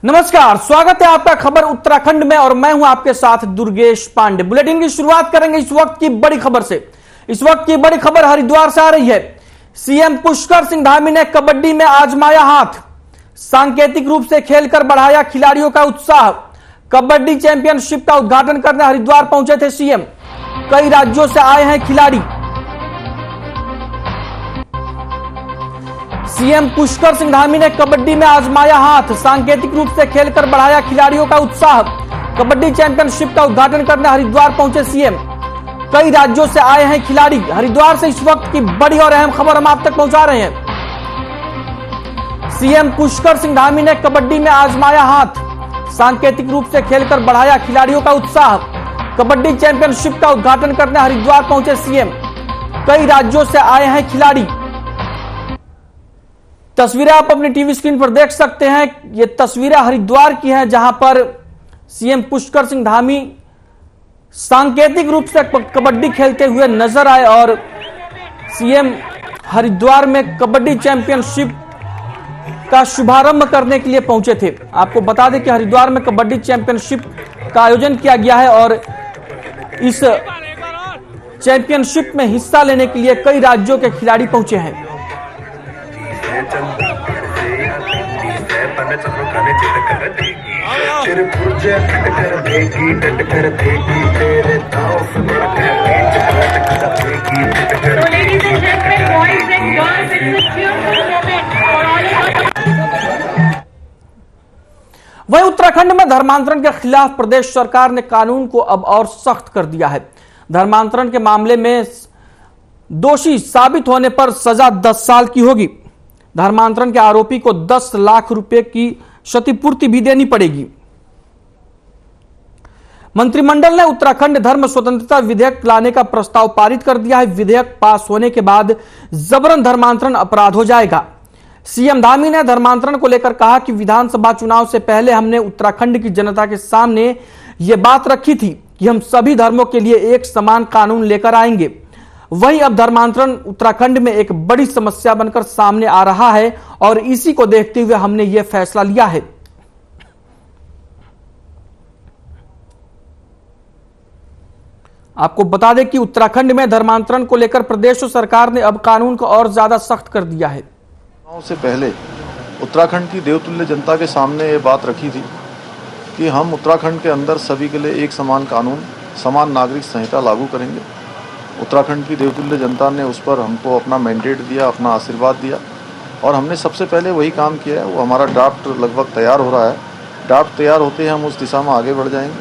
नमस्कार, स्वागत है आपका खबर उत्तराखंड में और मैं हूं आपके साथ दुर्गेश पांडे। बुलेटिन की शुरुआत करेंगे इस वक्त की बड़ी खबर से। इस वक्त की बड़ी खबर हरिद्वार से आ रही है। सीएम पुष्कर सिंह धामी ने कबड्डी में आजमाया हाथ, सांकेतिक रूप से खेलकर बढ़ाया खिलाड़ियों का उत्साह। कबड्डी चैंपियनशिप का उद्घाटन करने हरिद्वार पहुंचे थे सीएम। कई राज्यों से आए हैं खिलाड़ी। सीएम पुष्कर सिंह धामी ने कबड्डी में आजमाया हाथ, सांकेतिक रूप से खेलकर बढ़ाया खिलाड़ियों का उत्साह। कबड्डी चैंपियनशिप का उद्घाटन करने हरिद्वार पहुंचे सीएम। कई राज्यों से आए हैं खिलाड़ी। हरिद्वार से इस वक्त की बड़ी और अहम खबर हम आप तक पहुंचा रहे हैं। सीएम पुष्कर सिंह धामी ने कबड्डी में आजमाया हाथ, सांकेतिक रूप से खेलकर बढ़ाया खिलाड़ियों का उत्साह। कबड्डी चैंपियनशिप का उद्घाटन करने हरिद्वार पहुंचे सीएम। कई राज्यों से आए हैं खिलाड़ी। तस्वीरें आप अपनी टीवी स्क्रीन पर देख सकते हैं। ये तस्वीरें हरिद्वार की हैं, जहां पर सीएम पुष्कर सिंह धामी सांकेतिक रूप से कबड्डी खेलते हुए नजर आए और सीएम हरिद्वार में कबड्डी चैंपियनशिप का शुभारंभ करने के लिए पहुंचे थे। आपको बता दें कि हरिद्वार में कबड्डी चैंपियनशिप का आयोजन किया गया है और इस चैंपियनशिप में हिस्सा लेने के लिए कई राज्यों के खिलाड़ी पहुंचे हैं। वहीं उत्तराखंड में धर्मांतरण के खिलाफ प्रदेश सरकार ने कानून को अब और सख्त कर दिया है। धर्मांतरण के मामले में दोषी साबित होने पर सजा 10 साल की होगी। धर्मांतरण के आरोपी को 10 लाख रुपए की क्षतिपूर्ति भी देनी पड़ेगी। मंत्रिमंडल ने उत्तराखंड धर्म स्वतंत्रता विधेयक लाने का प्रस्ताव पारित कर दिया है। विधेयक पास होने के बाद जबरन धर्मांतरण अपराध हो जाएगा। सीएम धामी ने धर्मांतरण को लेकर कहा कि विधानसभा चुनाव से पहले हमने उत्तराखंड की जनता के सामने यह बात रखी थी कि हम सभी धर्मों के लिए एक समान कानून लेकर आएंगे। वहीं अब धर्मांतरण उत्तराखंड में एक बड़ी समस्या बनकर सामने आ रहा है और इसी को देखते हुए हमने यह फैसला लिया है। आपको बता दें कि उत्तराखंड में धर्मांतरण को लेकर प्रदेश सरकार ने अब कानून को और ज्यादा सख्त कर दिया है। से पहले उत्तराखंड की देवतुल्य जनता के सामने ये बात रखी थी कि हम उत्तराखंड के अंदर सभी के लिए एक समान कानून, समान नागरिक संहिता लागू करेंगे। उत्तराखंड की देवतुल्य जनता ने उस पर हमको अपना मैंडेट दिया, अपना आशीर्वाद दिया और हमने सबसे पहले वही काम किया है। वो हमारा ड्राफ्ट लगभग तैयार हो रहा है। ड्राफ्ट तैयार होते ही हम उस दिशा में आगे बढ़ जाएंगे।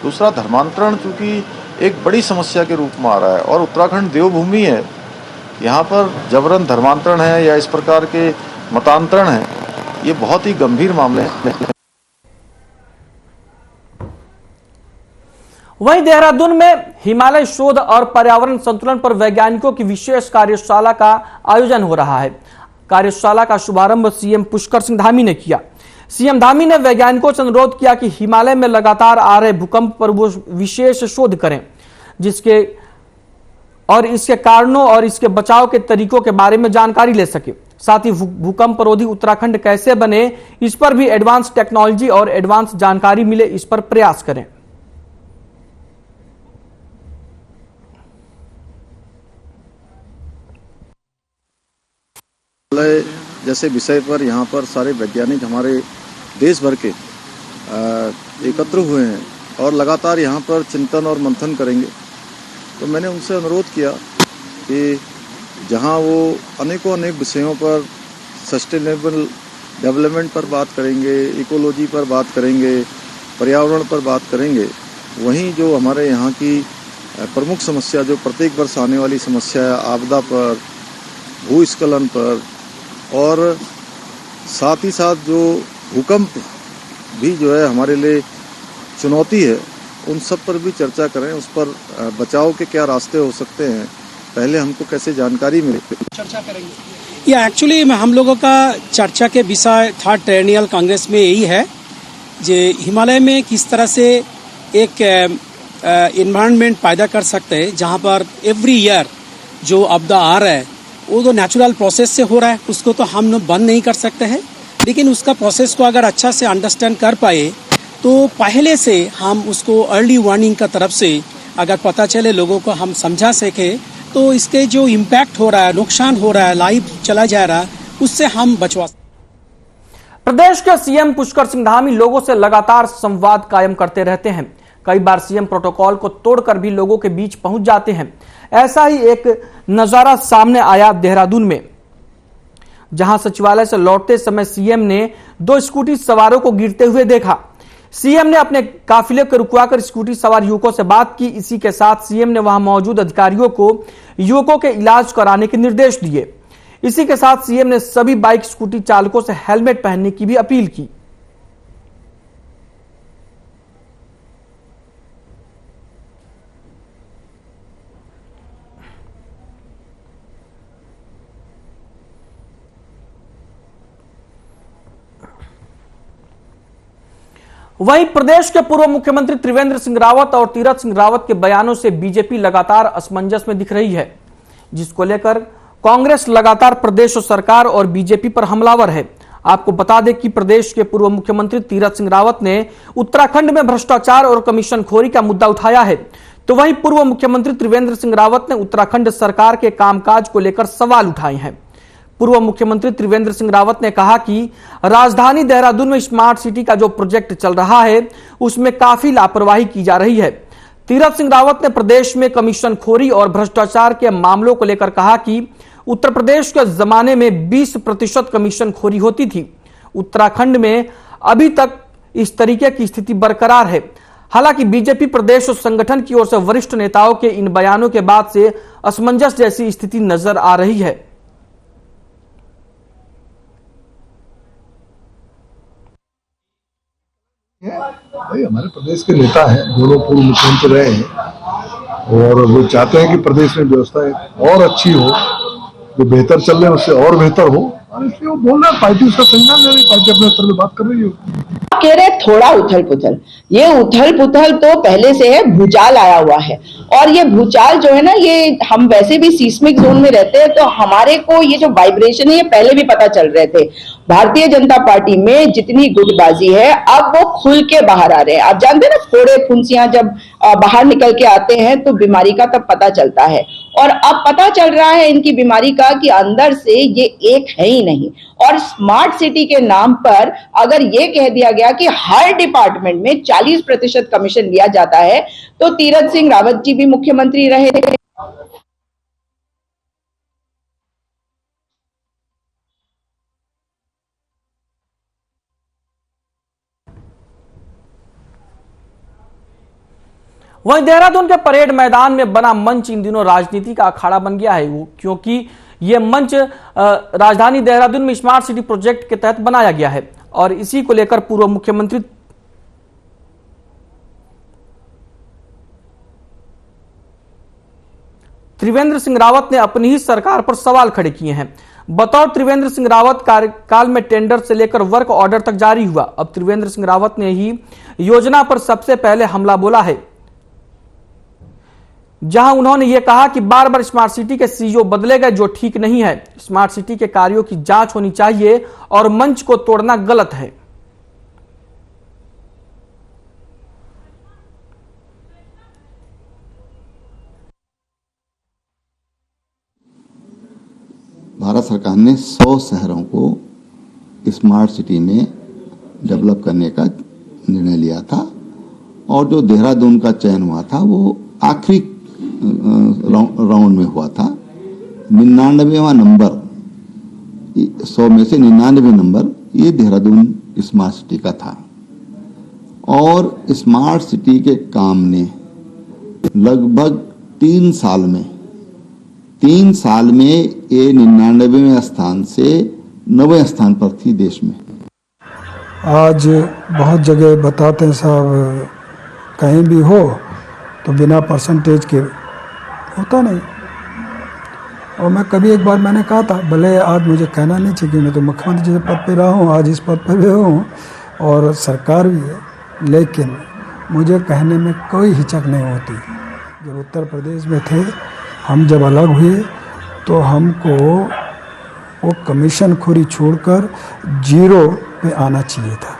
दूसरा, धर्मांतरण चूँकि एक बड़ी समस्या के रूप में आ रहा है और उत्तराखंड देवभूमि है, यहाँ पर जबरन धर्मांतरण है या इस प्रकार के मतांतरण है, ये बहुत ही गंभीर मामले हैं। वहीं देहरादून में हिमालय शोध और पर्यावरण संतुलन पर वैज्ञानिकों की विशेष कार्यशाला का आयोजन हो रहा है। कार्यशाला का शुभारंभ सीएम पुष्कर सिंह धामी ने किया। सीएम धामी ने वैज्ञानिकों से अनुरोध किया कि हिमालय में लगातार आ रहे भूकंप पर वो विशेष शोध करें, जिसके और इसके कारणों और इसके बचाव के तरीकों के बारे में जानकारी ले सके। साथ ही भूकंप रोधी उत्तराखंड कैसे बने, इस पर भी एडवांस टेक्नोलॉजी और एडवांस जानकारी मिले, इस पर प्रयास करें। जैसे विषय पर यहाँ पर सारे वैज्ञानिक हमारे देश भर के एकत्र हुए हैं और लगातार यहाँ पर चिंतन और मंथन करेंगे। तो मैंने उनसे अनुरोध किया कि जहाँ वो अनेक विषयों पर सस्टेनेबल डेवलपमेंट पर बात करेंगे, इकोलॉजी पर बात करेंगे, पर्यावरण पर बात करेंगे, वहीं जो हमारे यहाँ की प्रमुख समस्या जो प्रत्येक वर्ष आने वाली समस्या है, आपदा पर, भूस्खलन पर और साथ ही साथ जो भूकंप भी जो है हमारे लिए चुनौती है, उन सब पर भी चर्चा करें। उस पर बचाव के क्या रास्ते हो सकते हैं, पहले हमको कैसे जानकारी मिले, चर्चा करेंगे। ये एक्चुअली हम लोगों का चर्चा के विषय 3rd ट्रेनियल कांग्रेस में यही है जो हिमालय में किस तरह से एक एनवायरनमेंट पैदा कर सकते हैं जहाँ पर एवरी ईयर जो आपदा आ रहा है वो तो नेचुरल प्रोसेस से हो रहा है, उसको तो हम बंद नहीं कर सकते हैं। लेकिन उसका प्रोसेस को अगर अच्छा से अंडरस्टैंड कर पाए तो पहले से हम उसको अर्ली वार्निंग का तरफ से अगर पता चले लोगों को हम समझा सके तो इसके जो इम्पैक्ट हो रहा है, नुकसान हो रहा है, लाइफ चला जा रहा है, उससे हम बचवा। प्रदेश के सीएम पुष्कर सिंह धामी लोगों से लगातार संवाद कायम करते रहते हैं। कई बार सीएम प्रोटोकॉल को तोड़कर भी लोगों के बीच पहुंच जाते हैं। ऐसा ही एक नजारा सामने आया देहरादून में, जहां सचिवालय से लौटते समय सीएम ने 2 स्कूटी सवारों को गिरते हुए देखा। सीएम ने अपने काफिले को रुकवाकर स्कूटी सवार युवकों से बात की। इसी के साथ सीएम ने वहां मौजूद अधिकारियों को युवकों के इलाज कराने के निर्देश दिए। इसी के साथ सीएम ने सभी बाइक स्कूटी चालकों से हेलमेट पहनने की भी अपील की। वहीं प्रदेश के पूर्व मुख्यमंत्री त्रिवेंद्र सिंह रावत और तीरथ सिंह रावत के बयानों से बीजेपी लगातार असमंजस में दिख रही है, जिसको लेकर कांग्रेस लगातार प्रदेश सरकार और बीजेपी पर हमलावर है। आपको बता दें कि प्रदेश के पूर्व मुख्यमंत्री तीरथ सिंह रावत ने उत्तराखंड में भ्रष्टाचार और कमीशनखोरी का मुद्दा उठाया है, तो वहीं पूर्व मुख्यमंत्री त्रिवेंद्र सिंह रावत ने उत्तराखंड सरकार के कामकाज को लेकर सवाल उठाए हैं। पूर्व मुख्यमंत्री त्रिवेंद्र सिंह रावत ने कहा कि राजधानी देहरादून में स्मार्ट सिटी का जो प्रोजेक्ट चल रहा है उसमें काफी लापरवाही की जा रही है। तीरथ सिंह रावत ने प्रदेश में कमीशनखोरी और भ्रष्टाचार के मामलों को लेकर कहा कि उत्तर प्रदेश के जमाने में 20% कमीशनखोरी होती थी। उत्तराखंड में अभी तक इस तरीके की स्थिति बरकरार है। हालांकि बीजेपी प्रदेश और संगठन की ओर से वरिष्ठ नेताओं के इन बयानों के बाद से असमंजस जैसी स्थिति नजर आ रही है। भाई हमारे प्रदेश के नेता हैं, दोनों पूर्व मुख्यमंत्री रहे हैं और वो चाहते हैं कि प्रदेश में व्यवस्था और अच्छी हो, जो बेहतर चल रहे हैं उससे और बेहतर हो, और इसलिए वो बोल रहे हैं। पार्टी उसका संज्ञान ले रही, पार्टी अपने स्तर में बात कर रही है। कह रहे थोड़ा उथल पुथल, ये उथल पुथल तो पहले से है, भूचाल आया हुआ है। और ये भूचाल जो है ना, ये हम वैसे भी सीस्मिक जोन में रहते हैं, तो हमारे को ये जो वाइब्रेशन है ये पहले भी पता चल रहे थे। भारतीय जनता पार्टी में जितनी गुटबाजी है अब वो खुल के बाहर आ रहे हैं। आप जानते हैं ना, फोड़े फुंसियां जब बाहर निकल के आते हैं तो बीमारी का तब पता चलता है। और अब पता चल रहा है इनकी बीमारी का कि अंदर से ये एक है ही नहीं। और स्मार्ट सिटी के नाम पर अगर ये कह दिया गया कि हर डिपार्टमेंट में 40% कमीशन लिया जाता है, तो तीरथ सिंह रावत जी भी मुख्यमंत्री रहे थे। वहीं देहरादून के परेड मैदान में बना मंच इन दिनों राजनीति का अखाड़ा बन गया है, क्योंकि यह मंच राजधानी देहरादून में स्मार्ट सिटी प्रोजेक्ट के तहत बनाया गया है। और इसी को लेकर पूर्व मुख्यमंत्री त्रिवेंद्र सिंह रावत ने अपनी ही सरकार पर सवाल खड़े किए हैं। बतौर त्रिवेंद्र सिंह रावत कार्यकाल में टेंडर से लेकर वर्क ऑर्डर तक जारी हुआ। अब त्रिवेंद्र सिंह रावत ने ही योजना पर सबसे पहले हमला बोला है, जहां उन्होंने यह कहा कि बार बार स्मार्ट सिटी के सीईओ बदले गए, जो ठीक नहीं है। स्मार्ट सिटी के कार्यों की जांच होनी चाहिए और मंच को तोड़ना गलत है। भारत सरकार ने 100 शहरों को स्मार्ट सिटी में डेवलप करने का निर्णय लिया था और जो देहरादून का चयन हुआ था वो आखिरी राउंड में हुआ था। 99वां नंबर, 100 में से 99 नंबर ये देहरादून स्मार्ट सिटी का था। और स्मार्ट सिटी के काम ने लगभग 3 साल में ये 99वें स्थान से 9वें स्थान पर थी देश में। आज बहुत जगह बताते हैं साहब, कहीं भी हो तो बिना परसेंटेज के होता नहीं। और मैं कभी एक बार मैंने कहा था, भले आज मुझे कहना नहीं चाहिए, मैं तो मुख्यमंत्री जैसे पद पे रहा हूँ, आज इस पद पे भी हूँ और सरकार भी है, लेकिन मुझे कहने में कोई हिचक नहीं होती। जब उत्तर प्रदेश में थे, हम जब अलग हुए तो हमको वो कमीशन छोड़कर जीरो पे आना चाहिए था।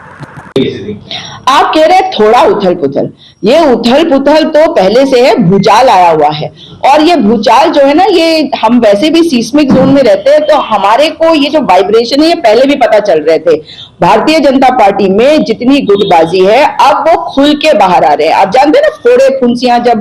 आप कह रहे हैं थोड़ा उथल पुथल, ये उथल पुथल तो पहले से है, भूचाल आया हुआ है। और ये भूचाल जो है ना, ये हम वैसे भी सीस्मिक जोन में रहते हैं, तो हमारे को ये जो वाइब्रेशन है ये पहले भी पता चल रहे थे। भारतीय जनता पार्टी में जितनी गुटबाजी है अब वो खुल के बाहर आ रहे हैं। आप जानते हैं ना, फोड़े फुंसियां जब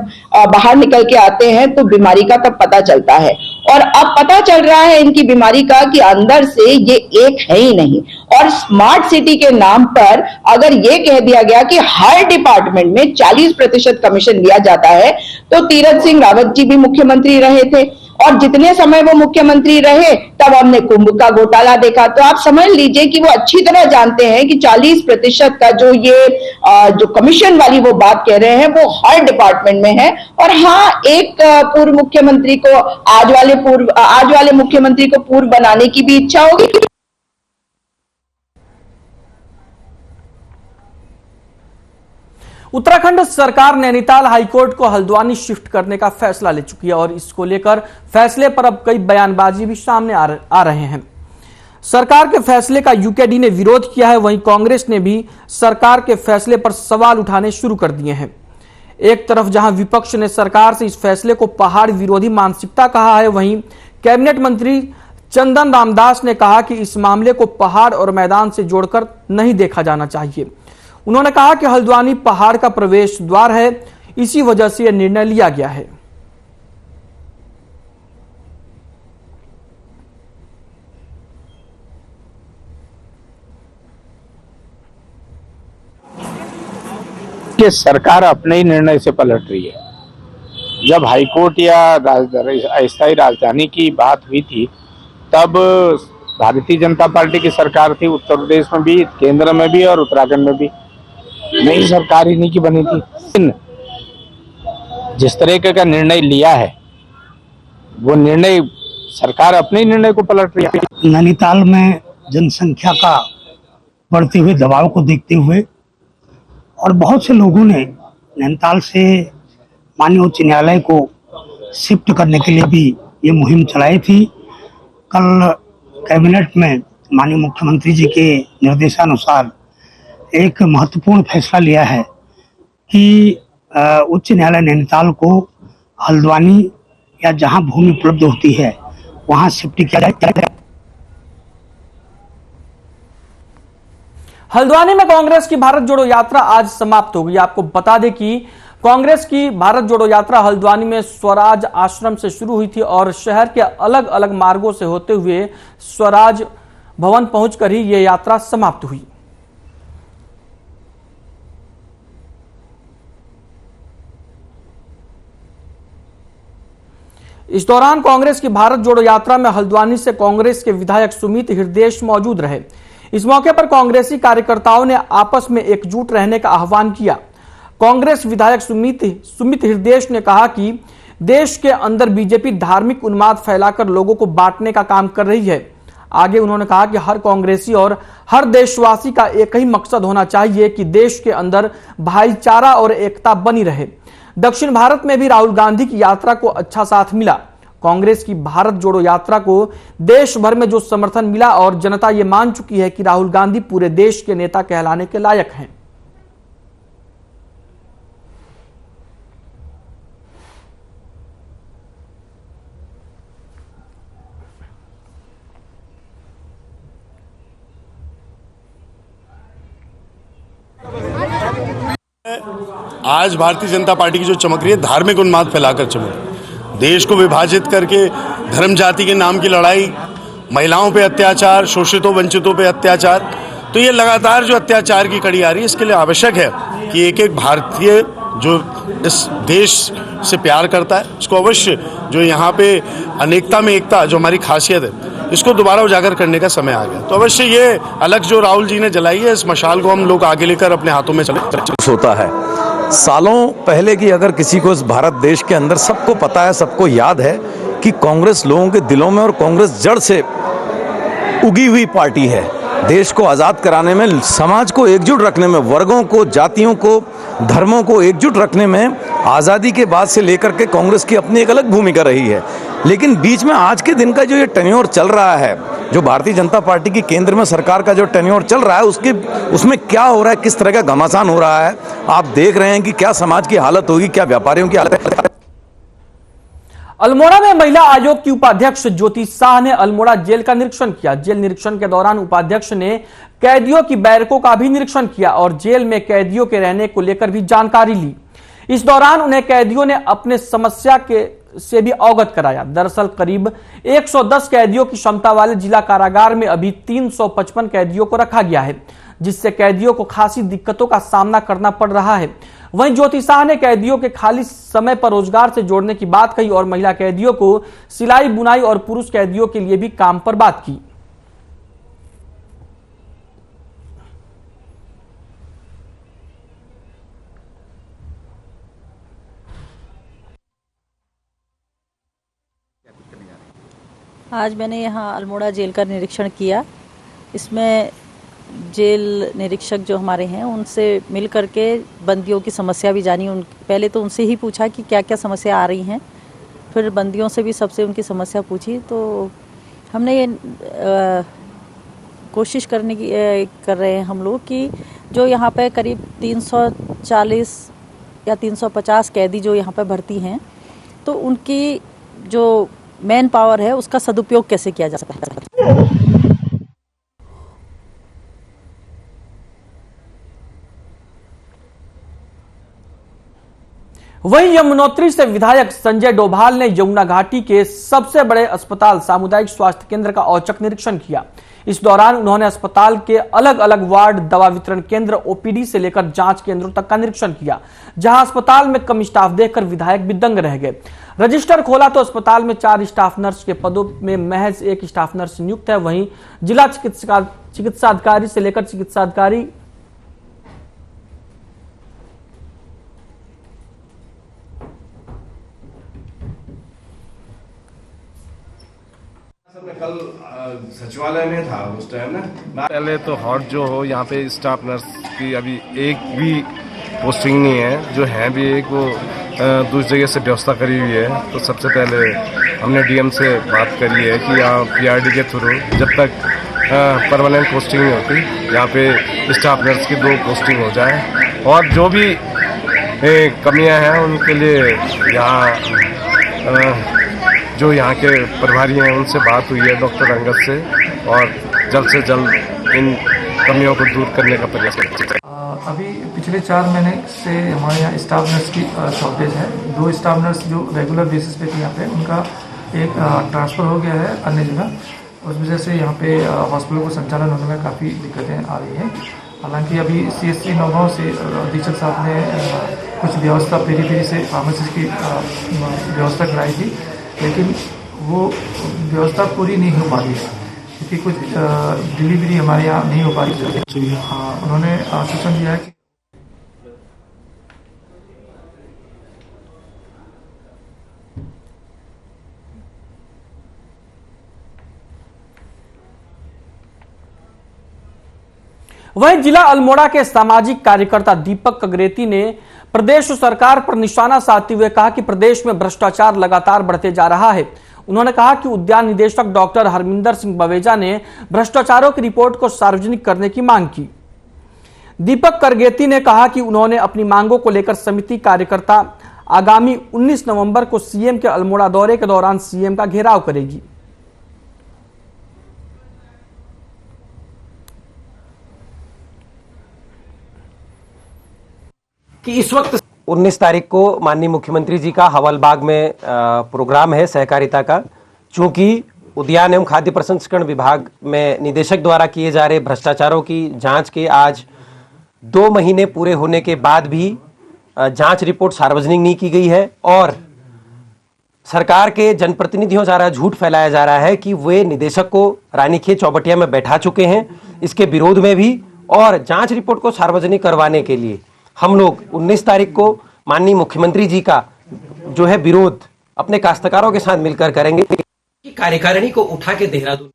बाहर निकल के आते हैं तो बीमारी का तब पता चलता है। और अब पता चल रहा है इनकी बीमारी का कि अंदर से ये एक है ही नहीं। और स्मार्ट सिटी के नाम पर अगर ये कह दिया गया कि हर डिपार्टमेंट में 40% कमीशन लिया जाता है, तो तीरथ सिंह रावत जी भी मुख्यमंत्री रहे थे और जितने समय वो मुख्यमंत्री रहे तब हमने कुंभ का घोटाला देखा। तो आप समझ लीजिए कि वो अच्छी तरह जानते हैं कि 40% का जो ये जो कमीशन वाली वो बात कह रहे हैं वो हर डिपार्टमेंट में है। और हाँ, एक पूर्व मुख्यमंत्री को आज वाले मुख्यमंत्री को पूर्व बनाने की भी इच्छा होगी। उत्तराखंड सरकार नैनीताल हाईकोर्ट को हल्द्वानी शिफ्ट करने का फैसला ले चुकी है और इसको लेकर फैसले पर अब कई बयानबाजी भी सामने आ रहे हैं। सरकार के फैसले का यूकेडी ने विरोध किया है, वहीं कांग्रेस ने भी सरकार के फैसले पर सवाल उठाने शुरू कर दिए हैं। एक तरफ जहां विपक्ष ने सरकार से इस फैसले को पहाड़ विरोधी मानसिकता कहा है, वहीं कैबिनेट मंत्री चंदन रामदास ने कहा कि इस मामले को पहाड़ और मैदान से जोड़कर नहीं देखा जाना चाहिए। उन्होंने कहा कि हल्द्वानी पहाड़ का प्रवेश द्वार है, इसी वजह से यह निर्णय लिया गया है। कि सरकार अपने ही निर्णय से पलट रही है। जब हाईकोर्ट या अस्थायी राजधानी की बात हुई थी तब भारतीय जनता पार्टी की सरकार थी, उत्तर प्रदेश में भी, केंद्र में भी और उत्तराखंड में भी। नई सरकार इन्हीं की बनी थी। जिस तरीके का निर्णय लिया है वो निर्णय सरकार अपने निर्णय को पलट रही है। नैनीताल में जनसंख्या का बढ़ते हुए दबाव को देखते हुए और बहुत से लोगों ने नैनीताल से माननीय उच्च न्यायालय को शिफ्ट करने के लिए भी ये मुहिम चलाई थी। कल कैबिनेट में माननीय मुख्यमंत्री जी के निर्देशानुसार एक महत्वपूर्ण फैसला लिया है कि उच्च न्यायालय नैनीताल को हल्द्वानी या जहां भूमि उपलब्ध होती है वहां शिफ्ट किया जाए। हल्द्वानी में कांग्रेस की भारत जोड़ो यात्रा आज समाप्त हो गई। आपको बता दें कि कांग्रेस की भारत जोड़ो यात्रा हल्द्वानी में स्वराज आश्रम से शुरू हुई थी और शहर के अलग अलग मार्गों से होते हुए स्वराज भवन पहुंचकर ही यह यात्रा समाप्त हुई। इस दौरान कांग्रेस की भारत जोड़ो यात्रा में हल्द्वानी से कांग्रेस के विधायक सुमित हृदयेश मौजूद रहे। इस मौके पर कांग्रेसी कार्यकर्ताओं ने आपस में एकजुट रहने का आह्वान किया। कांग्रेस विधायक सुमित हृदयेश ने कहा कि देश के अंदर बीजेपी धार्मिक उन्माद फैलाकर लोगों को बांटने का काम कर रही है। आगे उन्होंने कहा कि हर कांग्रेसी और हर देशवासी का एक ही मकसद होना चाहिए कि देश के अंदर भाईचारा और एकता बनी रहे। दक्षिण भारत में भी राहुल गांधी की यात्रा को अच्छा साथ मिला। कांग्रेस की भारत जोड़ो यात्रा को देश भर में जो समर्थन मिला और जनता ये मान चुकी है कि राहुल गांधी पूरे देश के नेता कहलाने के लायक हैं। आज भारतीय जनता पार्टी की जो चमक रही है, धार्मिक उन्माद फैलाकर चमक, देश को विभाजित करके धर्म जाति के नाम की लड़ाई, महिलाओं पे अत्याचार, शोषितों वंचितों पे अत्याचार, तो ये लगातार जो अत्याचार की कड़ी आ रही है, इसके लिए आवश्यक है कि एक एक भारतीय जो इस देश से प्यार करता है उसको अवश्य, जो यहाँ पे अनेकता में एकता जो हमारी खासियत है, इसको दोबारा उजागर करने का समय आ गया। तो अवश्य ये अलग जो राहुल जी ने जलाई है, इस मशाल को हम लोग आगे लेकर अपने हाथों में चले होता है। सालों पहले की अगर किसी को इस भारत देश के अंदर सबको पता है, सबको याद है कि कांग्रेस लोगों के दिलों में और कांग्रेस जड़ से उगी हुई पार्टी है। देश को आज़ाद कराने में, समाज को एकजुट रखने में, वर्गों को, जातियों को, धर्मों को एकजुट रखने में आज़ादी के बाद से लेकर के कांग्रेस की अपनी एक अलग भूमिका रही है, लेकिन बीच में आज के दिन का जो ये टेन्योर चल रहा है, जो भारतीय जनता पार्टी की केंद्र में सरकार का जो टेन्योर चल रहा है, उसमें क्या हो रहा है, किस तरह का घमासान हो रहा है, आप देख रहे हैं कि क्या समाज की हालत होगी, क्या व्यापारियों की हालत। अल्मोड़ा में महिला आयोग की उपाध्यक्ष ज्योति शाह ने अल्मोड़ा जेल का निरीक्षण किया। जेल निरीक्षण के दौरान उपाध्यक्ष ने कैदियों की बैरकों का भी निरीक्षण किया और जेल में कैदियों के रहने को लेकर भी जानकारी ली। इस दौरान उन्हें कैदियों ने अपने समस्या से भी अवगत कराया। दरअसल करीब 110 कैदियों की क्षमता वाले जिला कारागार में अभी 355 कैदियों को रखा गया है, जिससे कैदियों को खासी दिक्कतों का सामना करना पड़ रहा है। वहीं ज्योति शाह ने कैदियों के खाली समय पर रोजगार से जोड़ने की बात कही और महिला कैदियों को सिलाई बुनाई और पुरुष कैदियों के लिए भी काम पर बात की। आज मैंने यहाँ अल्मोड़ा जेल का निरीक्षण किया। इसमें जेल निरीक्षक जो हमारे हैं उनसे मिल करके बंदियों की समस्या भी जानी। पहले तो उनसे ही पूछा कि क्या क्या समस्या आ रही हैं, फिर बंदियों से भी सबसे उनकी समस्या पूछी। तो हमने ये कोशिश कर रहे हैं हम लोग कि जो यहाँ पे करीब 340 या 350 कैदी जो यहाँ पे भर्ती हैं, तो उनकी जो मैन पावर है उसका सदुपयोग कैसे किया जा सकता है। वहीं यमुनोत्री से विधायक संजय डोभाल ने यमुना घाटी के सबसे बड़े अस्पताल सामुदायिक स्वास्थ्य केंद्र का औचक निरीक्षण किया। इस दौरान उन्होंने अस्पताल के अलग अलग वार्ड, दवा वितरण केंद्र, ओपीडी से लेकर जांच केंद्रों तक का निरीक्षण किया, जहां अस्पताल में कम स्टाफ देखकर विधायक भी दंग रह गए। रजिस्टर खोला तो अस्पताल में 4 स्टाफ नर्स के पदों में महज 1 स्टाफ नर्स नियुक्त है। वहीं जिला चिकित्सा अधिकारी से लेकर चिकित्सा अधिकारी मैं कल सचिवालय में था उस टाइम ना। पहले तो हॉट जो हो यहाँ पे स्टाफ नर्स की अभी एक भी पोस्टिंग नहीं है, जो है भी एक वो दूसरी जगह से व्यवस्था करी हुई है। तो सबसे पहले हमने डीएम से बात करी है कि यहाँ पीआरडी के थ्रू जब तक परमानेंट पोस्टिंग नहीं होती, यहाँ पे स्टाफ नर्स की 2 पोस्टिंग हो जाए। और जो भी कमियाँ हैं उनके लिए यहाँ जो यहाँ के प्रभारी हैं उनसे बात हुई है डॉक्टर अंगद से, और जल्द से जल्द इन कमियों को दूर करने का प्रयास करेंगे। अभी पिछले 4 महीने से हमारे यहाँ स्टाफ नर्स की शॉर्टेज है। 2 स्टाफ नर्स जो रेगुलर बेसिस पे थी यहाँ पे, उनका एक ट्रांसफ़र हो गया है अन्य जगह। उस वजह से यहाँ पे हॉस्पिटल को संचालन होने में काफ़ी दिक्कतें आ रही हैं। हालांकि अभी CSC नौगांव से अधीक्षक साहब ने कुछ व्यवस्था पेरी से फार्मेसिस्ट की व्यवस्था कराई थी, लेकिन वो व्यवस्था पूरी नहीं हो पा रही है क्योंकि कुछ डिलीवरी हमारे यहाँ नहीं हो पा रही है। उन्होंने आश्वासन दिया है कि वहीं जिला अल्मोड़ा के सामाजिक कार्यकर्ता दीपक कगरेती ने प्रदेश सरकार पर निशाना साधते हुए कहा कि प्रदेश में भ्रष्टाचार लगातार बढ़ते जा रहा है। उन्होंने कहा कि उद्यान निदेशक डॉक्टर हरमिंदर सिंह बवेजा ने भ्रष्टाचारों की रिपोर्ट को सार्वजनिक करने की मांग की। दीपक करगेती ने कहा कि उन्होंने अपनी मांगों को लेकर समिति कार्यकर्ता आगामी 19 नवंबर को सीएम के अल्मोड़ा दौरे के दौरान सीएम का घेराव करेगी। कि इस वक्त 19 तारीख को माननीय मुख्यमंत्री जी का हवलबाग में प्रोग्राम है सहकारिता का। चूंकि उद्यान एवं खाद्य प्रसंस्करण विभाग में निदेशक द्वारा किए जा रहे भ्रष्टाचारों की जांच के आज 2 महीने पूरे होने के बाद भी जांच रिपोर्ट सार्वजनिक नहीं की गई है और सरकार के जनप्रतिनिधियों द्वारा झूठ फैलाया जा रहा है कि वे निदेशक को रानीखेत चौबटिया में बैठा चुके हैं। इसके विरोध में भी और जांच रिपोर्ट को सार्वजनिक करवाने के लिए हम लोग 19 तारीख को माननीय मुख्यमंत्री जी का जो है विरोध अपने काश्तकारों के साथ मिलकर करेंगे। कार्यकारिणी को उठा के देहरादून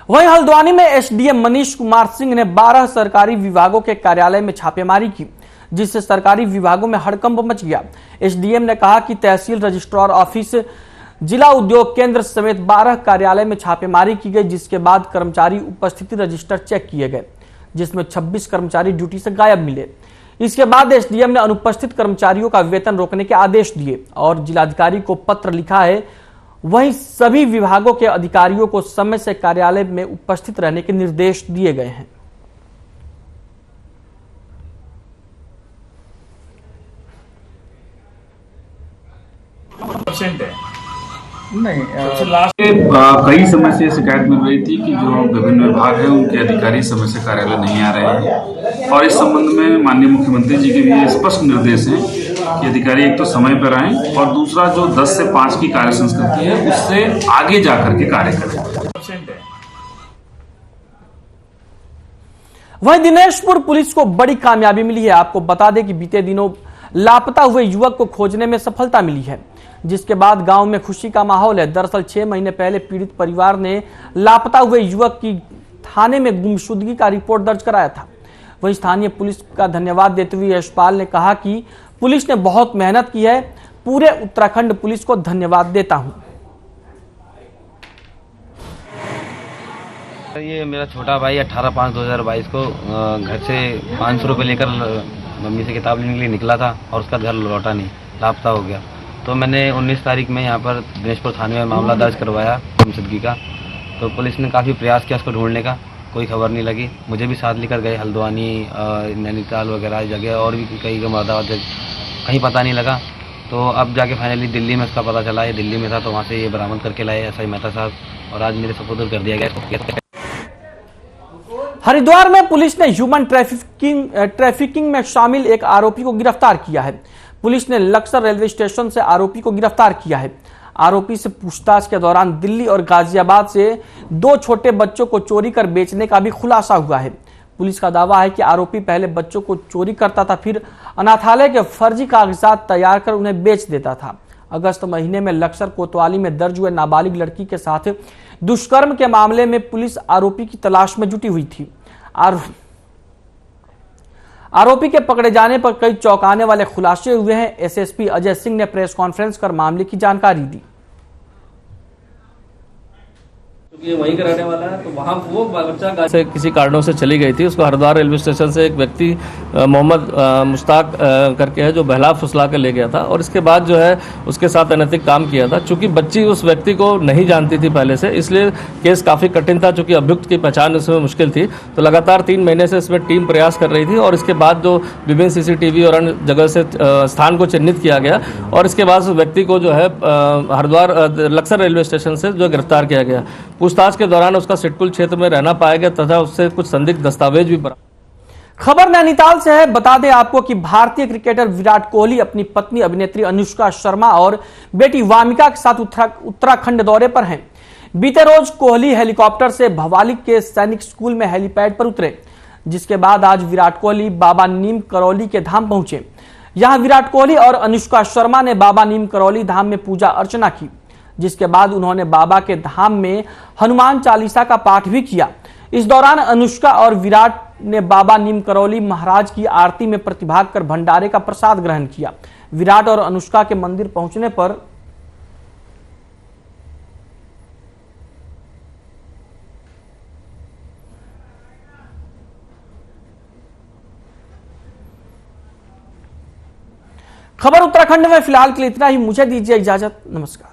वहीं हल्द्वानी में एसडीएम मनीष कुमार सिंह ने 12 सरकारी विभागों के कार्यालय में छापेमारी की, जिससे सरकारी विभागों में हड़कंप मच गया। एसडीएम ने कहा कि तहसील रजिस्ट्रार ऑफिस, जिला उद्योग केंद्र समेत 12 कार्यालय में छापेमारी की गई, जिसके बाद कर्मचारी उपस्थिति रजिस्टर चेक किए गए, जिसमें 26 कर्मचारी ड्यूटी से गायब मिले। इसके बाद एसडीएम ने अनुपस्थित कर्मचारियों का वेतन रोकने के आदेश दिए और जिलाधिकारी को पत्र लिखा है। वहीं सभी विभागों के अधिकारियों को समय से कार्यालय में उपस्थित रहने के निर्देश दिए गए हैं। नहीं, कई समय से शिकायत मिल रही थी कि जो विभिन्न विभाग हैं उनके अधिकारी समय से कार्यालय नहीं आ रहे हैं और इस संबंध में माननीय मुख्यमंत्री जी के भी स्पष्ट निर्देश हैं कि अधिकारी एक तो समय पर आएं और दूसरा जो 10 से 5 की कार्य संस्कृति है उससे आगे जाकर के कार्य करें। वहीं दिनेशपुर पुलिस को बड़ी कामयाबी मिली है। आपको बता दें कि बीते दिनों लापता हुए युवक को खोजने में सफलता मिली है, जिसके बाद गांव में खुशी का माहौल है। दरअसल 6 महीने पहले पीड़ित परिवार ने लापता हुए युवक की थाने में गुमशुदगी का रिपोर्ट दर्ज कराया था। वहीं स्थानीय पुलिस का धन्यवाद देते हुए यशपाल ने कहा कि पुलिस ने बहुत मेहनत की है, पूरे उत्तराखंड पुलिस को धन्यवाद देता हूं। ये मेरा छोटा भाई 18/5/2022 को घर से 500 रुपये लेकर मम्मी से किताब लेने के लिए निकला था और उसका घर लौटा नहीं, लापता हो गया। तो मैंने 19 तारीख में यहाँ पर दिनेशपुर थाने में मामला दर्ज करवाया गुमशुदगी का। तो पुलिस ने काफ़ी प्रयास किया उसको ढूंढने का, कोई खबर नहीं लगी। मुझे भी साथ लेकर गए हल्द्वानी, नैनीताल वगैरह जगह और भी कई मुरादाबाद, कहीं पता नहीं लगा। तो अब जाके फाइनली दिल्ली में उसका पता चला, ये दिल्ली में था, तो वहाँ से ये बरामद करके लाए एसआई मेहता साहब और आज मेरे सपुर्द कर दिया गया। हरिद्वार में पुलिस ने ह्यूमन ट्रैफिकिंग में शामिल एक आरोपी को गिरफ्तार किया है। पुलिस ने लक्सर रेलवे स्टेशन से आरोपी को गिरफ्तार किया है। आरोपी से पूछताछ के दौरान दिल्ली और गाजियाबाद से 2 छोटे बच्चों को चोरी कर बेचने का भी खुलासा हुआ है। पुलिस का दावा है कि आरोपी पहले बच्चों को चोरी करता था, फिर अनाथालय के फर्जी कागजात तैयार कर उन्हें बेच देता था। अगस्त महीने में लक्सर कोतवाली में दर्ज हुए नाबालिग लड़की के साथ दुष्कर्म के मामले में पुलिस आरोपी की तलाश में जुटी हुई थी। आरोपी के पकड़े जाने पर कई चौंकाने वाले खुलासे हुए हैं। एसएसपी अजय सिंह ने प्रेस कॉन्फ्रेंस कर मामले की जानकारी दी। ये वहीं का रहने वाला है, तो वहाँ वो बच्चा से किसी कारणों से चली गई थी। उसको हरिद्वार रेलवे स्टेशन से एक व्यक्ति मोहम्मद मुश्ताक करके है जो बहला फुसला कर ले गया था और इसके बाद जो है उसके साथ अनैतिक काम किया था। चूंकि बच्ची उस व्यक्ति को नहीं जानती थी पहले से, इसलिए केस काफ़ी कठिन था। चूंकि अभियुक्त की पहचान उसमें मुश्किल थी, तो लगातार 3 महीने से इसमें टीम प्रयास कर रही थी और इसके बाद जो विभिन्न सीसीटीवी और अन्य जगह से स्थान को चिन्हित किया गया और इसके बाद उस व्यक्ति को जो है हरिद्वार लक्सर रेलवे स्टेशन से जो गिरफ्तार किया गया। पूछताछ के दौरान उसका सिटकुल क्षेत्र में रहना पाया गया तथा उससे कुछ संदिग्ध दस्तावेज भी बरामद। खबर नैनीताल से है। बता दें आपको कि भारतीय क्रिकेटर विराट कोहली अपनी पत्नी अभिनेत्री अनुष्का शर्मा और बेटी वामिका के साथ उत्तराखंड दौरे पर हैं। बीते रोज कोहली हेलीकॉप्टर से भवाली के सैनिक स्कूल में हेलीपैड पर उतरे, जिसके बाद आज विराट कोहली बाबा नीम करौली के धाम पहुंचे। यहां विराट कोहली और अनुष्का शर्मा ने बाबा नीम करौली धाम में पूजा अर्चना की, जिसके बाद उन्होंने बाबा के धाम में हनुमान चालीसा का पाठ भी किया। इस दौरान अनुष्का और विराट ने बाबा नीम करौली महाराज की आरती में प्रतिभाग कर भंडारे का प्रसाद ग्रहण किया। विराट और अनुष्का के मंदिर पहुंचने पर खबर उत्तराखंड में फिलहाल के लिए इतना ही। मुझे दीजिए इजाजत, नमस्कार।